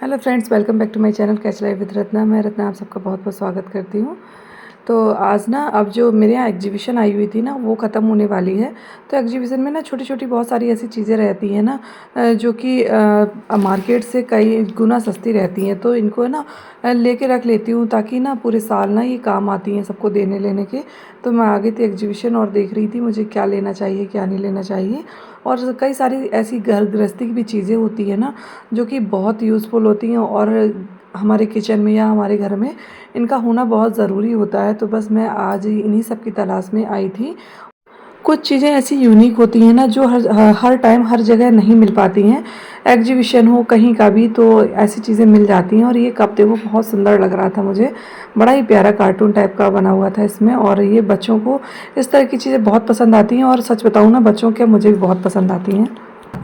Hello friends, welcome back to my channel catch life with Ratna. मैं रत्ना आप सबका बहुत बहुत स्वागत करती हूँ। तो आज ना अब जो मेरे यहाँ एग्जीबिशन आई हुई थी ना वो ख़त्म होने वाली है। तो एग्जीबिशन में ना छोटी छोटी बहुत सारी ऐसी चीज़ें रहती हैं ना जो कि मार्केट से कई गुना सस्ती रहती हैं। तो इनको ना लेके रख लेती हूँ ताकि ना पूरे साल ना ये काम आती हैं सबको देने लेने के। तो मैं आ गई थी एग्जीबिशन और देख रही थी मुझे क्या लेना चाहिए क्या नहीं लेना चाहिए। और कई सारी ऐसी घर गृहस्थी की भी चीज़ें होती हैं ना जो कि बहुत यूज़फुल होती हैं और हमारे किचन में या हमारे घर में इनका होना बहुत ज़रूरी होता है। तो बस मैं आज इन्हीं सब की तलाश में आई थी। कुछ चीज़ें ऐसी यूनिक होती हैं ना जो हर टाइम हर जगह नहीं मिल पाती हैं। एग्जीबिशन हो कहीं का भी तो ऐसी चीज़ें मिल जाती हैं। और ये कप देखो बहुत सुंदर लग रहा था मुझे, बड़ा ही प्यारा कार्टून टाइप का बना हुआ था इसमें। और ये बच्चों को इस तरह की चीज़ें बहुत पसंद आती हैं और सच बताऊँ ना बच्चों के मुझे भी बहुत पसंद आती हैं।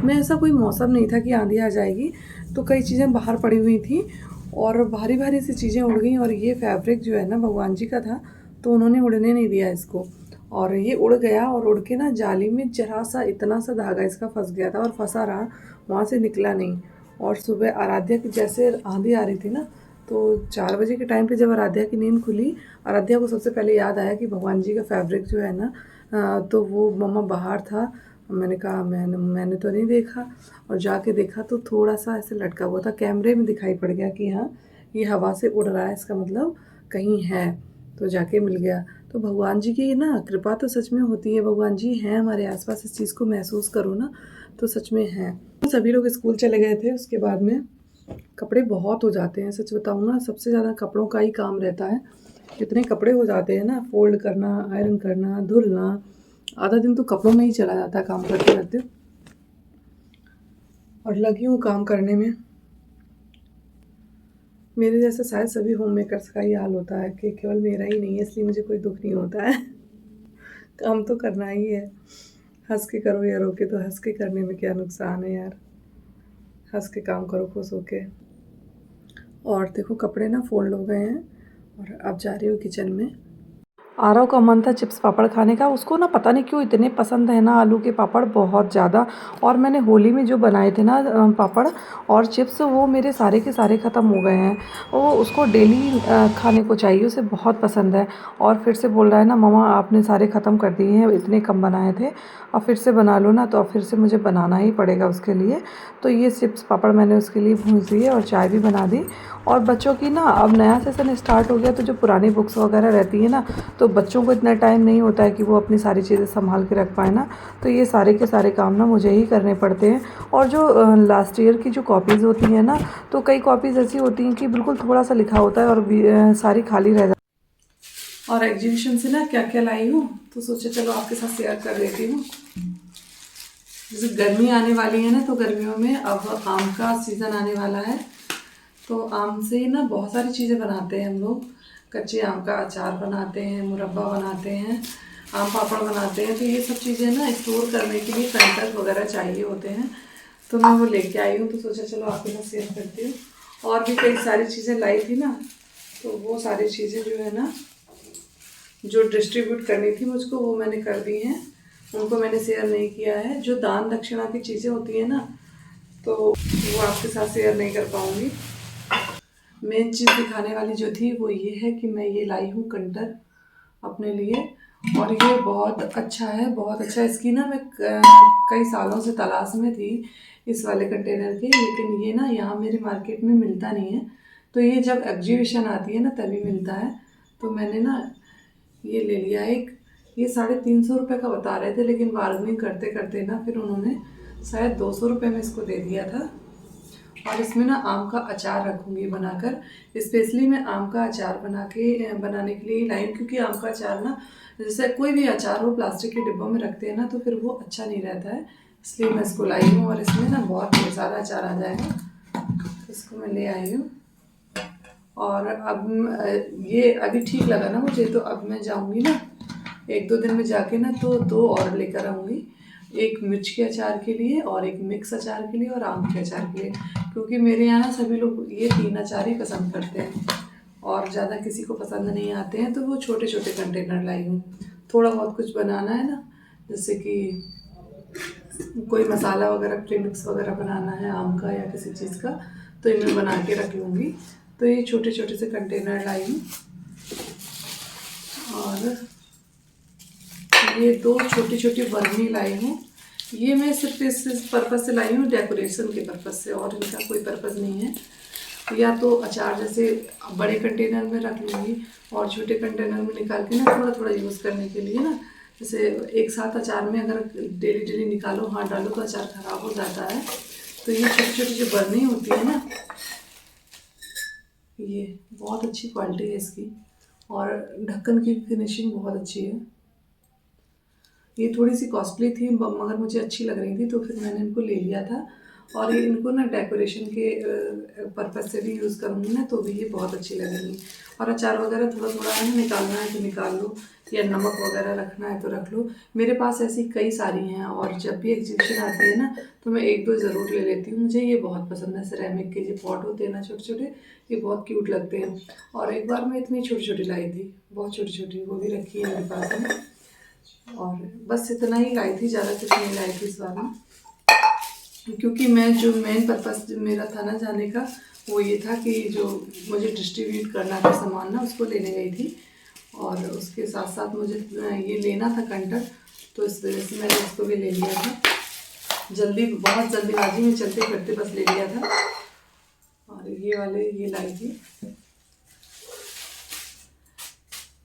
में ऐसा कोई मौसम नहीं था कि आंधी आ जाएगी, तो कई चीज़ें बाहर पड़ी हुई थी और भारी भारी सी चीज़ें उड़ गई। और ये फैब्रिक जो है ना भगवान जी का था, तो उन्होंने उड़ने नहीं दिया इसको और ये उड़ गया। और उड़ के ना जाली में जरा सा इतना सा धागा इसका फंस गया था और फंसा रहा, वहाँ से निकला नहीं। और सुबह आराध्या की जैसे आंधी आ रही थी ना, तो 4 बजे के टाइम पे जब आराध्या की नींद खुली, आराध्या को सबसे पहले याद आया कि भगवान जी का फैब्रिक जो है ना तो वो मम्मा बाहर था। मैंने कहा मैंने तो नहीं देखा। और जाके देखा तो थोड़ा सा ऐसे लटका हुआ था, कैमरे में दिखाई पड़ गया कि हाँ ये हवा से उड़ रहा है, इसका मतलब कहीं है। तो जाके मिल गया। तो भगवान जी की ना कृपा तो सच में होती है, भगवान जी हैं हमारे आसपास, इस चीज़ को महसूस करो ना तो सच में है। सभी लोग स्कूल चले गए थे, उसके बाद में कपड़े बहुत हो जाते हैं। सच बताऊँ ना सबसे ज़्यादा कपड़ों का ही काम रहता है। इतने कपड़े हो जाते हैं ना, फोल्ड करना, आयरन करना, धुलना, आधा दिन तो कपड़ों में ही चला जाता है काम करते करते। और लगी हूँ काम करने में। मेरे जैसे शायद सभी होम मेकर्स का ही हाल होता है कि केवल मेरा ही नहीं है, इसलिए मुझे कोई दुख नहीं होता है। काम तो करना ही है, हंस के करो या रो के, तो हंस के करने में क्या नुकसान है यार। हंस के काम करो खुश होके। और देखो कपड़े ना फोल्ड हो गए हैं और अब जा रही हूँ किचन में। आरव का मन था चिप्स पापड़ खाने का, उसको ना पता नहीं क्यों इतने पसंद है ना आलू के पापड़ बहुत ज़्यादा। और मैंने होली में जो बनाए थे ना पापड़ और चिप्स, वो मेरे सारे के सारे ख़त्म हो गए हैं। वो उसको डेली खाने को चाहिए, उसे बहुत पसंद है। और फिर से बोल रहा है ना मम्मा आपने सारे ख़त्म कर दिए हैं, इतने कम बनाए थे, और फिर से बना लो ना। तो अब फिर से मुझे बनाना ही पड़ेगा उसके लिए। तो ये चिप्स पापड़ मैंने उसके लिए भूंज दिए और चाय भी बना दी। और बच्चों की ना अब नया सेशन स्टार्ट हो गया, तो जो पुरानी बुक्स वगैरह रहती है ना, तो बच्चों को इतना टाइम नहीं होता है कि वो अपनी सारी चीज़ें संभाल के रख पाए ना। तो ये सारे के सारे काम ना मुझे ही करने पड़ते हैं। और जो लास्ट ईयर की जो कॉपीज़ होती हैं ना, तो कई कॉपीज़ ऐसी होती हैं कि बिल्कुल थोड़ा सा लिखा होता है और सारी खाली रह जाती। और एग्जीबिशन से ना क्या क्या लाई हूँ तो सोचे चलो आपके साथ शेयर कर देती हूँ। जैसे गर्मी आने वाली है ना, तो गर्मियों में अब आम का सीज़न आने वाला है। तो आम से ही ना बहुत सारी चीज़ें बनाते हैं हम लोग। कच्चे आम का अचार बनाते हैं, मुरब्बा बनाते हैं, आम पापड़ बनाते हैं। तो ये सब चीज़ें ना स्टोर करने के लिए कंटेनर वगैरह चाहिए होते हैं। तो मैं वो लेके आई हूँ, तो सोचा चलो आपके साथ शेयर करती हूँ। और भी कई सारी चीज़ें लाई थी ना, तो वो सारी चीज़ें जो है ना जो डिस्ट्रीब्यूट करनी थी मुझको, वो मैंने कर दी हैं। उनको मैंने शेयर नहीं किया है। जो दान दक्षिणा की चीज़ें होती हैं ना, तो वो आपके साथ शेयर नहीं कर पाऊँगी। मेन चीज़ दिखाने वाली जो थी वो ये है कि मैं ये लाई हूँ कंटर अपने लिए। और ये बहुत अच्छा है, बहुत अच्छा। इसकी ना मैं कई सालों से तलाश में थी इस वाले कंटेनर की, लेकिन ये ना यहाँ मेरे मार्केट में मिलता नहीं है। तो ये जब एग्जीबिशन आती है ना तभी मिलता है। तो मैंने ना ये ले लिया एक। ये 350 रुपये का बता रहे थे, लेकिन बार्गनिंग करते करते ना फिर उन्होंने शायद 200 रुपये में इसको दे दिया था। और इसमें ना आम का अचार रखूँगी बनाकर। स्पेशली मैं आम का अचार बनाने के लिए लाई हूँ, क्योंकि आम का अचार ना जैसे कोई भी अचार हो प्लास्टिक के डिब्बों में रखते हैं ना, तो फिर वो अच्छा नहीं रहता है। इसलिए मैं इसको लाई हूँ और इसमें ना बहुत ढेर सारा अचार आ जाएगा। इसको मैं ले आई हूँ। और अब ये अभी ठीक लगा ना मुझे, तो अब मैं जाऊँगी ना 1-2 दिन में जाके ना, तो 2 और लेकर आऊँगी। एक मिर्च के अचार के लिए और एक मिक्स अचार के लिए और आम के अचार के लिए। क्योंकि मेरे यहाँ ना सभी लोग ये 3 अचार ही पसंद करते हैं और ज़्यादा किसी को पसंद नहीं आते हैं। तो वो छोटे छोटे कंटेनर लाई हूँ। थोड़ा बहुत कुछ बनाना है ना, जैसे कि कोई मसाला वगैरह प्रीमिक्स वगैरह बनाना है आम का या किसी चीज़ का, तो इनमें बना के रख लूँगी। तो ये छोटे छोटे से कंटेनर लाई हूँ और ये 2 छोटी छोटी बर्नी लाई हूँ। ये मैं सिर्फ इस पर्पज़ से लाई हूँ, डेकोरेशन के पर्पज़ से, और इनका कोई पर्पज़ नहीं है। या तो अचार जैसे बड़े कंटेनर में रख लूँगी और छोटे कंटेनर में निकाल के ना थोड़ा थोड़ा यूज़ करने के लिए ना, जैसे एक साथ अचार में अगर डेली डेली निकालो हाथ डालो तो अचार ख़राब हो जाता है। तो ये छोटी छोटी जो बर्नी होती है ना, ये बहुत अच्छी क्वालिटी है इसकी और ढक्कन की फिनिशिंग बहुत अच्छी है। ये थोड़ी सी कॉस्टली थी मगर मुझे अच्छी लग रही थी तो फिर मैंने इनको ले लिया था। और ये इनको ना डेकोरेशन के पर्पज़ से भी यूज़ करूँगी ना तो भी ये बहुत अच्छी लगेंगी। और अचार वगैरह थोड़ा थोड़ा है ना, निकालना है तो निकाल लो, या नमक वगैरह रखना है तो रख लो। मेरे पास ऐसी कई सारी हैं और जब भी एग्जीबिशन आती है ना तो मैं 1-2 ज़रूर ले लेती हूँ। मुझे ये बहुत पसंद है, सिरेमिक के जो पॉट होते हैं ना छोटे छोटे, ये बहुत क्यूट लगते हैं। और एक बार मैं इतनी छोटी छोटी लाई थी, बहुत छोटी छोटी, वो भी रखी है मेरे पास में। और बस इतना ही लाई थी, ज़्यादा कुछ नहीं लाई थी इस बार में, क्योंकि मैं जो मेन पर्पस मेरा था ना जाने का वो ये था कि जो मुझे डिस्ट्रीब्यूट करना था सामान ना, उसको लेने गई थी। और उसके साथ साथ मुझे ये लेना था कंटर, तो इस वजह से मैंने उसको भी ले लिया था। बहुत जल्दीबाजी में चलते फिरते बस ले लिया था। और ये वाले ये लाई थी।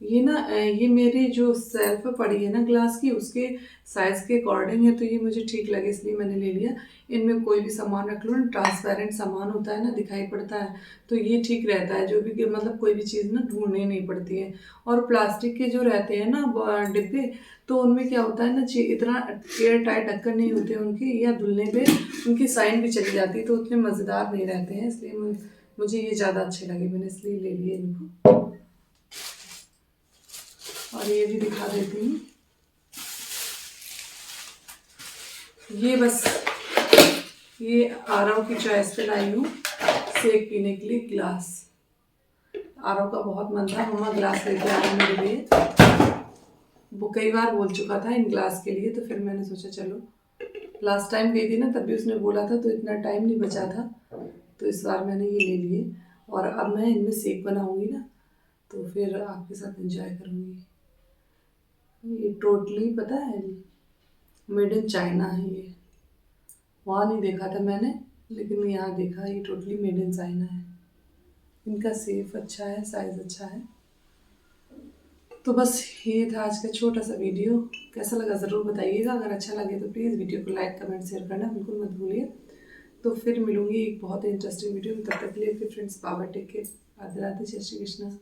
ये ना ये मेरी जो सेल्फ पड़ी है ना ग्लास की, उसके साइज़ के अकॉर्डिंग है तो ये मुझे ठीक लगे इसलिए मैंने ले लिया। इनमें कोई भी सामान रख लो ना, ट्रांसपेरेंट सामान होता है ना, दिखाई पड़ता है, तो ये ठीक रहता है। जो भी मतलब कोई भी चीज़ ना ढूंढनी नहीं पड़ती है। और प्लास्टिक के जो रहते हैं ना डिब्बे, तो उनमें क्या होता है ना, इतना एयर टाइट ढक्कन नहीं होते उनकी, या धुलने पे उनकी साइन भी चली जाती है तो उतने मज़ेदार नहीं रहते हैं। इसलिए मुझे ये ज़्यादा अच्छे लगे, मैंने इसलिए ले लिए इनको। और ये भी दिखा देती हूँ। ये बस ये आरव की चॉइस पे लाई हूँ, शेक पीने के लिए ग्लास। आरव का बहुत मन था मम्मा ग्लास लेके आना मेरे लिए, वो कई बार बोल चुका था इन ग्लास के लिए, तो फिर मैंने सोचा चलो, लास्ट टाइम गई थी ना तब भी उसने बोला था तो इतना टाइम नहीं बचा था, तो इस बार मैंने ये ले लिए। और अब मैं इनमें शेक बनाऊंगी ना तो फिर आपके साथ एंजॉय करूँगी। ये टोटली पता है मेड इन चाइना है ये, वहाँ नहीं देखा था मैंने लेकिन यहाँ देखा, ये टोटली मेड इन चाइना है। इनका सेफ अच्छा है, साइज़ अच्छा है। तो बस ये था आज का छोटा सा वीडियो, कैसा लगा ज़रूर बताइएगा। अगर अच्छा लगे तो प्लीज़ वीडियो को लाइक कमेंट शेयर करना बिल्कुल मत भूलिए। तो फिर मिलूंगी एक बहुत ही इंटरेस्टिंग वीडियो में, तब तक के लिए फिर फ्रेंड्स बाबा टेक केयर, राधे राधे, जय श्री कृष्णा।